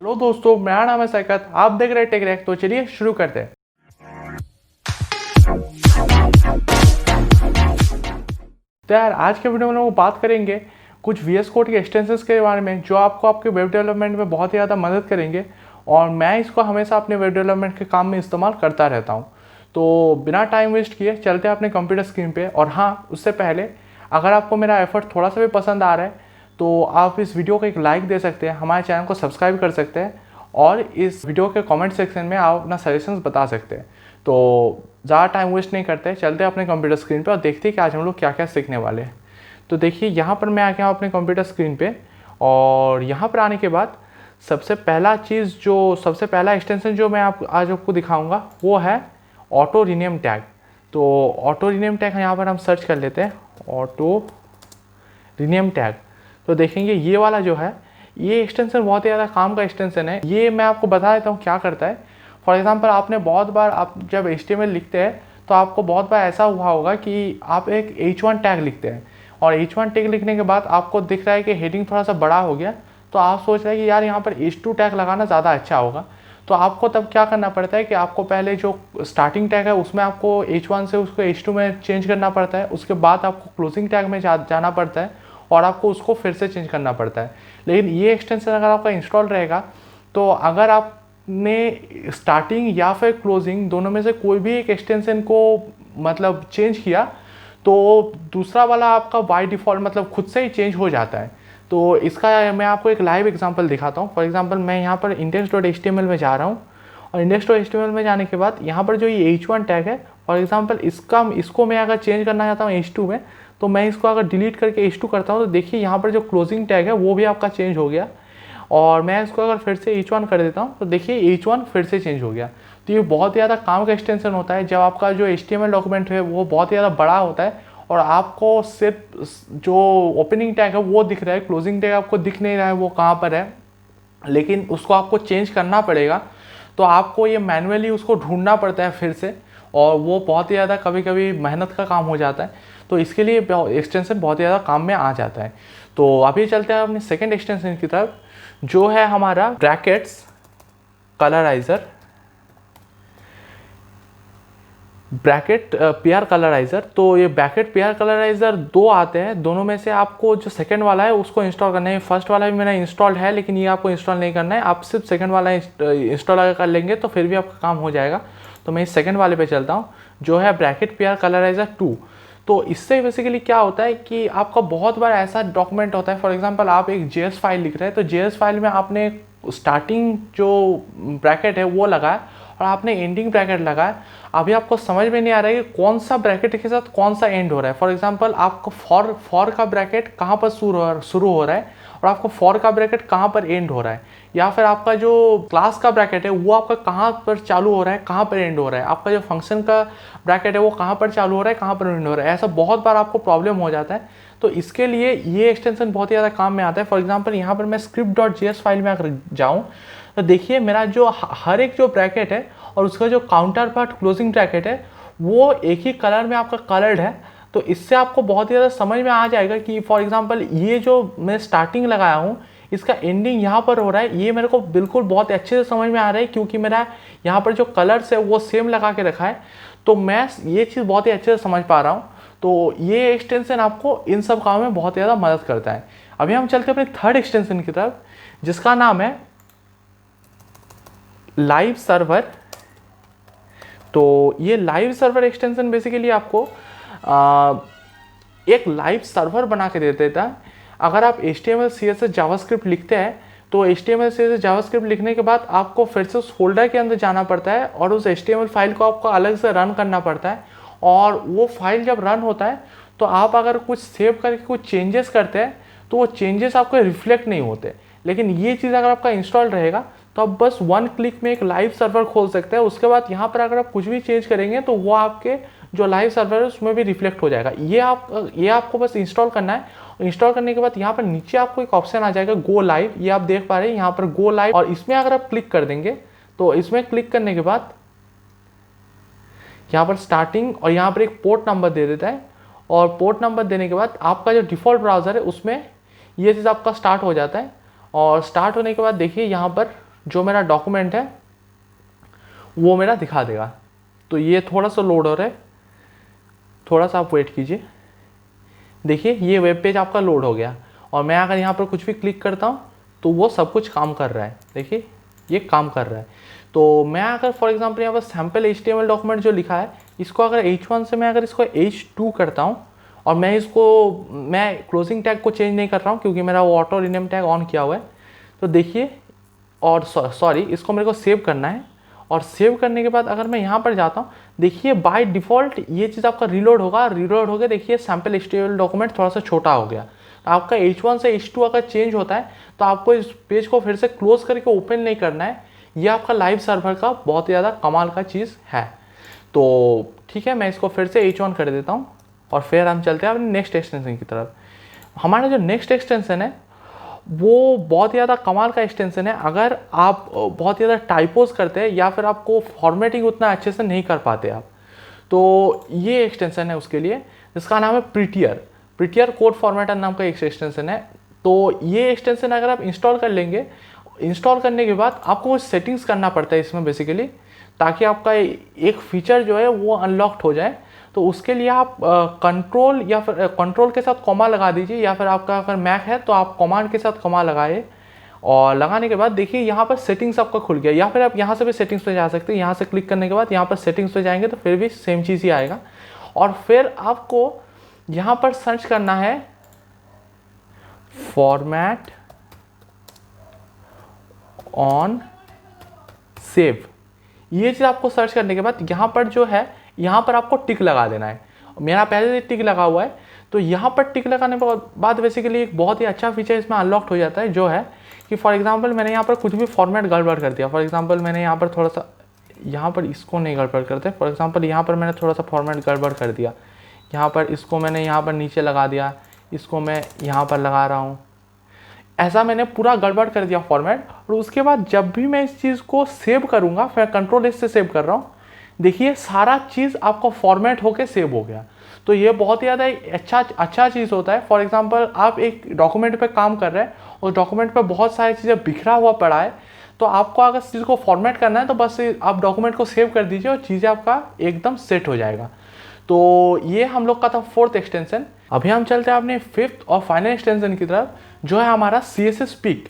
Hello दोस्तों, मेरा नाम है सैकत। आप देख रहे हैं टेक रैक। तो चलिए शुरू करते हैं। तो यार आज के वीडियो में लोग बात करेंगे कुछ VS कोड के एक्सटेंशंस के बारे में जो आपको आपके वेब डेवलपमेंट में बहुत ही ज़्यादा मदद करेंगे। और मैं इसको हमेशा अपने वेब डेवलपमेंट के काम में इस्तेमाल करता रहता हूँ। तो बिना टाइम वेस्ट किए चलते हैं अपने कंप्यूटर स्क्रीन पे। और हाँ, उससे पहले अगर आपको मेरा एफर्ट थोड़ा सा भी पसंद आ रहा है तो आप इस वीडियो को एक लाइक दे सकते हैं, हमारे चैनल को सब्सक्राइब कर सकते हैं और इस वीडियो के कमेंट सेक्शन में आप अपना सजेशंस बता सकते हैं। तो ज़्यादा टाइम वेस्ट नहीं करते, चलते हैं अपने कंप्यूटर स्क्रीन पे और देखते हैं कि आज हम लोग क्या क्या सीखने वाले हैं। तो देखिए यहाँ पर मैं आ गया हूँ अपने कंप्यूटर स्क्रीन पे। और यहाँ पर आने के बाद सबसे पहला एक्सटेंशन जो मैं आज आपको दिखाऊंगा वो है ऑटो रीनेम टैग। तो ऑटो रीनेम टैग यहाँ पर हम सर्च कर लेते हैं, ऑटो रीनेम टैग। तो देखेंगे ये वाला जो है ये एक्सटेंशन बहुत ही ज़्यादा काम का एक्सटेंशन है। ये मैं आपको बता देता हूँ क्या करता है। फॉर एग्जांपल आपने बहुत बार आप जब HTML लिखते हैं तो आपको बहुत बार ऐसा हुआ होगा कि आप एक H1 टैग लिखते हैं और H1 टैग लिखने के बाद आपको दिख रहा है कि हेडिंग थोड़ा सा बड़ा हो गया, तो आप सोच रहे हैं कि यार यहाँ पर H2 टैग लगाना ज़्यादा अच्छा होगा। तो आपको तब क्या करना पड़ता है कि आपको पहले जो स्टार्टिंग टैग है उसमें आपको H1 से उसको H2 में चेंज करना पड़ता है। उसके बाद आपको क्लोजिंग टैग में जाना पड़ता है और आपको उसको फिर से चेंज करना पड़ता है। लेकिन ये एक्सटेंशन अगर आपका इंस्टॉल रहेगा तो अगर आपने स्टार्टिंग या फिर क्लोजिंग दोनों में से कोई भी एक एक्सटेंशन को मतलब चेंज किया तो दूसरा वाला आपका बाय डिफ़ॉल्ट मतलब खुद से ही चेंज हो जाता है। तो इसका मैं आपको एक लाइव एग्जांपल दिखाता हूँ। फॉर एग्जांपल मैं यहाँ पर index.html में जा रहा हूँ और index.html में जाने के बाद यहाँ पर जो ये H1 टैग है, फॉर एग्जांपल इसको मैं अगर चेंज करना चाहता हूँ H2 में, तो मैं इसको अगर डिलीट करके H2 करता हूँ तो देखिए यहाँ पर जो क्लोजिंग टैग है वो भी आपका चेंज हो गया। और मैं इसको अगर फिर से H1 कर देता हूँ तो देखिए H1 फिर से चेंज हो गया। तो ये बहुत ज़्यादा काम का एक्सटेंशन होता है जब आपका जो HTML डॉक्यूमेंट है वो बहुत ज़्यादा बड़ा होता है और आपको सिर्फ जो ओपनिंग टैग है वो दिख रहा है, क्लोजिंग टैग आपको दिख नहीं रहा है वो कहाँ पर है, लेकिन उसको आपको चेंज करना पड़ेगा। तो आपको ये मैन्युअली उसको ढूंढना पड़ता है फिर से और वो बहुत ही ज़्यादा कभी कभी मेहनत का काम हो जाता है। तो इसके लिए एक्सटेंशन बहुत ही ज़्यादा काम में आ जाता है। तो अभी चलते हैं अपने सेकेंड एक्सटेंशन की तरफ जो है हमारा ब्रैकेट्स कलराइज़र, ब्रैकेट पेयर कलराइज़र। तो ये ब्रैकेट पेयर कलराइज़र दो आते हैं, दोनों में से आपको जो सेकंड वाला है उसको इंस्टॉल करना है। फर्स्ट वाला भी मेरा इंस्टॉल्ड है लेकिन ये आपको इंस्टॉल नहीं करना है, आप सिर्फ सेकंड वाला इंस्टॉल अगर कर लेंगे तो फिर भी आपका काम हो जाएगा। तो मैं इस सेकंड वाले पे चलता हूँ जो है ब्रैकेट पेयर कलराइज़र 2। तो इससे बेसिकली क्या होता है कि आपका बहुत बार ऐसा डॉक्यूमेंट होता है, फॉर एग्जांपल आप एक JS फाइल लिख रहे हैं तो JS फाइल में आपने स्टार्टिंग जो ब्रैकेट है वो लगाया और आपने एंडिंग ब्रैकेट लगाया। अभी आपको समझ में नहीं आ रहा है कि कौन सा ब्रैकेट के साथ कौन सा एंड हो रहा है। फॉर एग्जांपल आपको फॉर का ब्रैकेट कहाँ पर शुरू हो रहा है और आपको फॉर का ब्रैकेट कहाँ पर एंड हो रहा है, या फिर आपका जो क्लास का ब्रैकेट है वो आपका कहाँ पर चालू हो रहा है कहाँ पर एंड हो रहा है, आपका जो फंक्शन का ब्रैकेट है वो कहाँ पर चालू हो रहा है कहाँ पर एंड हो रहा है। ऐसा बहुत बार आपको प्रॉब्लम हो जाता है। तो इसके लिए ये एक्सटेंशन बहुत ही ज़्यादा काम में आता है। फॉर एग्जांपल यहाँ पर मैं script.js फाइल में अगर जाऊँ तो देखिए मेरा जो हर एक जो ब्रैकेट है और उसका जो काउंटर पार्ट क्लोजिंग ब्रैकेट है वो एक ही कलर में आपका कलर्ड है। तो इससे आपको बहुत ही ज़्यादा समझ में आ जाएगा कि फॉर एग्जांपल ये जो मैं स्टार्टिंग लगाया हूँ इसका एंडिंग यहाँ पर हो रहा है, ये मेरे को बिल्कुल बहुत अच्छे से समझ में आ रहा है क्योंकि मेरा यहाँ पर जो कलर्स है वो सेम लगा के रखा है। तो मैं ये चीज़ बहुत ही अच्छे से समझ पा रहा हूँ। तो ये एक्सटेंशन आपको इन सब कामों में बहुत ज़्यादा मदद करता है। अभी हम चलते हैं अपने थर्ड एक्सटेंशन की तरफ जिसका नाम है लाइव सर्वर। तो ये लाइव सर्वर एक्सटेंशन बेसिकली आपको एक लाइव सर्वर बना के दे देता है। अगर आप HTML CSS जावास्क्रिप्ट लिखते हैं तो HTML CSS जावास्क्रिप्ट लिखने के बाद आपको फिर से उस फोल्डर के अंदर जाना पड़ता है और उस HTML फाइल को आपको अलग से रन करना पड़ता है। और वो फाइल जब रन होता है तो आप अगर कुछ सेव करके कुछ चेंजेस करते हैं तो वो चेंजेस आपको रिफ्लेक्ट नहीं होते। लेकिन ये चीज़ अगर आपका इंस्टॉल रहेगा तो आप बस वन क्लिक में एक लाइव सर्वर खोल सकते हैं। उसके बाद यहाँ पर अगर आप कुछ भी चेंज करेंगे तो वो आपके जो लाइव सर्वर है उसमें भी रिफ्लेक्ट हो जाएगा। ये आपको बस इंस्टॉल करना है। इंस्टॉल करने के बाद यहाँ पर नीचे आपको एक ऑप्शन आ जाएगा गो लाइव, ये आप देख पा रहे हैं यहाँ पर गो लाइव। और इसमें अगर आप क्लिक कर देंगे तो इसमें क्लिक करने के बाद यहाँ पर स्टार्टिंग और यहाँ पर एक पोर्ट नंबर दे देता है और पोर्ट नंबर देने के बाद आपका जो डिफ़ॉल्ट ब्राउज़र है उसमें ये चीज़ आपका स्टार्ट हो जाता है। और स्टार्ट होने के बाद देखिए यहाँ पर जो मेरा डॉक्यूमेंट है वो मेरा दिखा देगा। तो ये थोड़ा सा लोड हो रहा है, थोड़ा सा आप वेट कीजिए। देखिए ये वेब पेज आपका लोड हो गया और मैं अगर यहाँ पर कुछ भी क्लिक करता हूँ तो वो सब कुछ काम कर रहा है। देखिए ये काम कर रहा है। तो मैं अगर फॉर एग्जांपल यहाँ पर सैम्पल HTML डॉक्यूमेंट जो लिखा है इसको अगर H1 से मैं अगर इसको H2 करता हूँ और मैं क्लोजिंग टैग को चेंज नहीं कर रहा हूँ क्योंकि मेरा वो ऑटो रिनेम टैग ऑन किया हुआ है। तो देखिए, और सॉरी इसको मेरे को सेव करना है और सेव करने के बाद अगर मैं यहाँ पर जाता हूँ, देखिए बाय डिफ़ॉल्ट ये चीज़ आपका रीलोड होगा। रीलोड हो गया, देखिए सैम्पल HTML डॉक्यूमेंट थोड़ा सा छोटा हो गया। तो आपका H1 से H2 अगर चेंज होता है तो आपको इस पेज को फिर से क्लोज करके ओपन नहीं करना है। ये आपका लाइव सर्वर का बहुत ही ज़्यादा कमाल का चीज़ है। तो ठीक है, मैं इसको फिर से H1 कर देता हूँ और फिर हम चलते हैं अपने नेक्स्ट एक्सटेंशन की तरफ। हमारा जो नेक्स्ट एक्सटेंशन है वो बहुत ही ज़्यादा कमाल का एक्सटेंशन है। अगर आप बहुत ही ज़्यादा टाइपोज करते हैं या फिर आपको फॉर्मेटिंग उतना अच्छे से नहीं कर पाते आप, तो ये एक्सटेंशन है उसके लिए, जिसका नाम है प्रिटियर कोड फॉर्मेटर नाम का एक एक्सटेंशन है। तो ये एक्सटेंशन अगर आप इंस्टॉल कर लेंगे, इंस्टॉल करने के बाद आपको कुछ सेटिंग्स करना पड़ता है इसमें बेसिकली, ताकि आपका एक फीचर जो है वो अनलॉक्ड हो जाए। तो उसके लिए आप कंट्रोल या फिर कंट्रोल के साथ कॉमा लगा दीजिए, या फिर आपका अगर मैक है तो आप कमांड के साथ कॉमा लगाए और लगाने के बाद देखिए यहाँ पर सेटिंग्स आपका खुल गया। या फिर आप यहाँ से भी सेटिंग्स पे जा सकते हैं। यहाँ से क्लिक करने के बाद यहाँ पर सेटिंग्स पे जाएंगे तो फिर भी सेम चीज़ ही आएगा। और फिर आपको यहाँ पर सर्च करना है फॉर्मेट ऑन सेव। ये चीज़ आपको सर्च करने के बाद यहाँ पर जो है, यहाँ पर आपको टिक लगा देना है। मेरा पहले से टिक लगा हुआ है, तो यहाँ पर टिक लगाने के बाद बेसिकली एक बहुत ही अच्छा फीचर इसमें अनलॉक्ड हो जाता है, जो है कि फॉर एग्जांपल मैंने यहाँ पर कुछ भी फॉर्मेट गड़बड़ कर दिया। फॉर एग्जांपल मैंने यहाँ पर थोड़ा सा, यहाँ पर इसको नहीं गड़बड़ करते, फॉर एग्जांपल यहाँ पर मैंने थोड़ा सा फॉर्मेट गड़बड़ कर दिया। यहाँ पर इसको मैंने यहाँ पर नीचे लगा दिया, इसको मैं यहाँ पर लगा रहा हूँ, ऐसा मैंने पूरा गड़बड़ कर दिया फॉर्मेट। और उसके बाद जब भी मैं इस चीज़ को सेव करूँगा, फिर कंट्रोल S से सेव कर रहा हूँ, देखिए सारा चीज़ आपका फॉर्मेट होके सेव हो गया। तो ये बहुत ही ज़्यादा अच्छा चीज़ होता है। फॉर एग्जांपल आप एक डॉक्यूमेंट पे काम कर रहे हैं और डॉक्यूमेंट पे बहुत सारी चीज़ें बिखरा हुआ पड़ा है, तो आपको अगर इस चीज़ को फॉर्मेट करना है तो बस आप डॉक्यूमेंट को सेव कर दीजिए और चीज़ें आपका एकदम सेट हो जाएगा। तो ये हम लोग का था 4th एक्सटेंशन। अभी हम चलते हैं अपने 5th और फाइनल एक्सटेंशन की तरफ, जो है हमारा CSS पिक।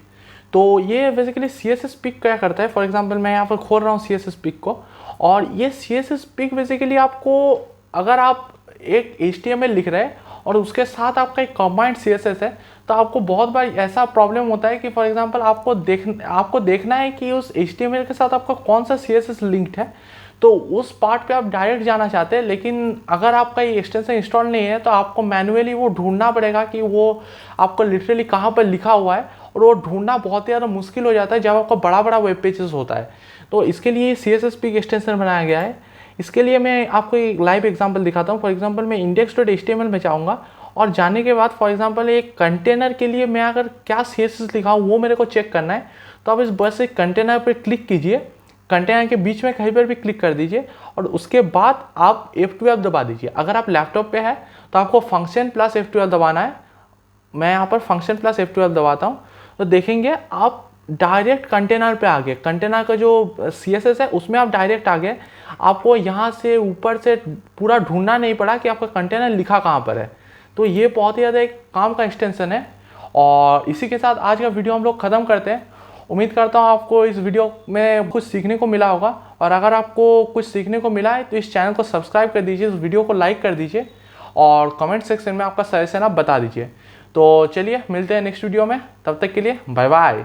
तो ये बेसिकली CSS पिक क्या करता है, फॉर एग्जांपल मैं यहाँ पर खोल रहा हूँ CSS पिक को, और ये CSS पिक बेसिकली आपको, अगर आप एक HTML लिख रहे हैं और उसके साथ आपका एक कंबाइंड CSS है, तो आपको बहुत बार ऐसा प्रॉब्लम होता है कि फॉर एग्जांपल आपको देखना है कि उस HTML के साथ आपका कौन सा CSS लिंक्ड है, तो उस पार्ट पे आप डायरेक्ट जाना चाहते हैं। लेकिन अगर आपका ये एक्सटेंशन इंस्टॉल नहीं है तो आपको मैन्युअली वो ढूंढना पड़ेगा कि वो आपको लिटरली कहाँ पर लिखा हुआ है, और वो ढूंढना बहुत ही ज़्यादा मुश्किल हो जाता है जब आपका बड़ा बड़ा वेब पेजेस होता है। तो इसके लिए CSS पिक एक्सटेंशन बनाया गया है। इसके लिए मैं आपको एक लाइव एग्जांपल दिखाता हूँ। फॉर एग्जांपल मैं index.html में जाऊँगा और जाने के बाद फॉर एग्जांपल एक कंटेनर के लिए मैं अगर क्या CSS लिखा हूँ वो मेरे को चेक करना है। तो आप इस बस एक कंटेनर पर क्लिक कीजिए, कंटेनर के बीच में कहीं पर भी क्लिक कर दीजिए और उसके बाद आप F12 दबा दीजिए। अगर आप लैपटॉप पे है तो आपको फंक्शन प्लस F12 दबाना है। मैं यहाँ पर फंक्शन प्लस F12 दबाता हूँ, तो देखेंगे आप डायरेक्ट कंटेनर पे आ गए। कंटेनर का जो CSS है उसमें आप डायरेक्ट आ गए। आपको यहाँ से ऊपर से पूरा ढूंढना नहीं पड़ा कि आपका कंटेनर लिखा कहाँ पर है। तो ये बहुत ही ज़्यादा एक काम का एक्सटेंशन है। और इसी के साथ आज का वीडियो हम लोग ख़त्म करते हैं। उम्मीद करता हूँ आपको इस वीडियो में कुछ सीखने को मिला होगा, और अगर आपको कुछ सीखने को मिला है तो इस चैनल को सब्सक्राइब कर दीजिए, इस वीडियो को लाइक कर दीजिए और कमेंट सेक्शन में आपका सजेशन आप बता दीजिए। तो चलिए मिलते हैं नेक्स्ट वीडियो में, तब तक के लिए बाय बाय।